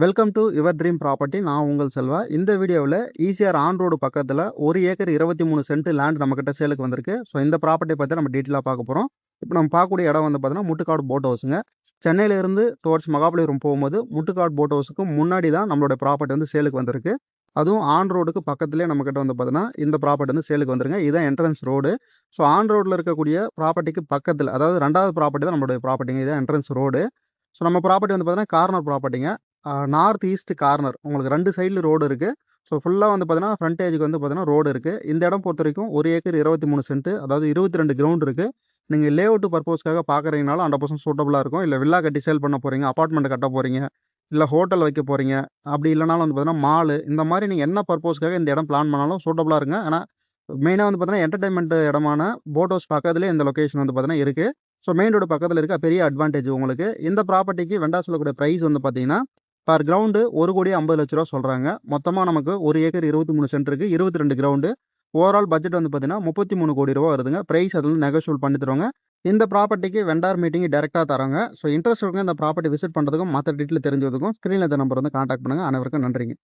Welcome to your dream property. நான் உங்கள் செல்வா. இந்த வீடியோவில் ஈசிஆர் ஆன் ரோடு பக்கத்தில் 1 ஏக்கர் 23 சென்ட் லேண்ட் நம்மக்கிட்ட சேலுக்கு வந்திருக்கு. ஸோ இந்த ப்ராப்பர்ட்டி பற்றி நம்ம டீட்டெயிலாக பார்க்க போகிறோம். இப்போ நம்ம பார்க்கக்கூடிய இடம் வந்து பார்த்தீங்கன்னா முட்டுக்காடு போட் ஹவுஸுங்க. சென்னையிலேருந்து டுவர்ட்ஸ் மகாபலிபுரம் போகும்போது முட்டுக்காடு போட் ஹவுஸுக்கு முன்னாடி தான் நம்மளோட ப்ராப்பர்ட்டி வந்து சேலுக்கு வந்திருக்கு. அதுவும் ஆன் ரோடுக்கு பக்கத்துலேயே நம்மக்கிட்ட வந்து பார்த்தீங்கன்னா இந்த ப்ராப்பர்ட்டி வந்து சேலுக்கு வந்துருங்க. இதுதான் என்ட்ரன்ஸ் ரோடு. ஸோ ஆன் ரோட்டில் இருக்கக்கூடிய ப்ராப்பர்ட்டிக்கு பக்கத்தில், அதாவது ரெண்டாவது ப்ராப்பர்ட்டி தான் நம்மளுடைய ப்ராப்பர்ட்டிங்க. இதுதான் என்ட்ரன்ஸ் ரோடு. ஸோ நம்ம ப்ராப்பர்ட்டி வந்து பார்த்தீங்கன்னா கார்னர் ப்ராப்பர்ட்டிங்க. North east corner. உங்களுக்கு 2 சைடில் ரோடு இருக்குது. ஸோ ஃபுல்லாக வந்து பார்த்தீங்கன்னா ஃப்ரண்டேஜுக்கு வந்து பார்த்தீங்கன்னா ரோடு இருக்குது. இந்த இடம் பொறுத்த வரைக்கும் 1 ஏக்கர் 23 சென்ட், அதாவது 22 கிரவுண்ட் இருக்குது. நீங்கள் லே அவுட் பர்பஸ்க்காக பார்க்குறீங்கனாலும் 100% சூட்டபுளாக இருக்கும். இல்லை வில்லா கட்டி சேல் பண்ண போகிறீங்க, அப்பார்ட்மெண்ட் கட்ட போகிறீங்க, இல்லை ஹோட்டல் வைக்க போகிறீங்க, அப்படி இல்லைனாலும் வந்து பார்த்தீங்கன்னா மாலு, இந்த மாதிரி நீங்கள் என்ன பர்பஸ்க்காக இந்த இடம் பிளான் பண்ணாலும் சூட்டபுளாக இருங்க. ஆனால் மெயினாக வந்து பார்த்தீங்கன்னா என்டர்டைன்மெண்ட் இடமான போட் ஹவுஸ் பக்கத்துலேயே இந்த லொக்கேஷன் வந்து பார்த்தீங்கன்னா இருக்குது. ஸோ மெயின் ரோடு பக்கத்தில் இருக்க பெரிய அட்வான்டேஜ் உங்களுக்கு. இந்த ப்ராப்பர்ட்டிக்கு வெண்டா சொல்லக்கூடிய ப்ரைஸ் வந்து பார்த்தீங்கன்னா பர் கிரவுண்டு 1,50,00,000 சொல்கிறாங்க. மொத்தமாக நமக்கு 1 ஏக்கர் 23 சென்ட் இருக்குது, 22 கிரவுண்டு. ஓவரால் பட்ஜெட் வந்து பார்த்தீங்கன்னா 33 கோடி ரூபா வருதுங்க. ப்ரைஸ் அது வந்து நெகோஷியபிள் பண்ணி தருவாங்க. இந்த ப்ராப்பர்ட்டிக்கு வெண்டார் மீட்டிங் டேரெக்டாக தராங்க. ஸோ இன்ட்ரெஸ்ட் இருக்குங்க இந்த ப்ராப்பர்ட்டி விசிட் பண்ணுறதுக்கும் மற்ற டீட்டெயில் தெரிஞ்சதுக்கும் ஸ்க்ரீனில் இந்த நம்பர் வந்து கான்டாக்ட் பண்ணுங்கள். அனைவருக்கும் நன்றிங்க.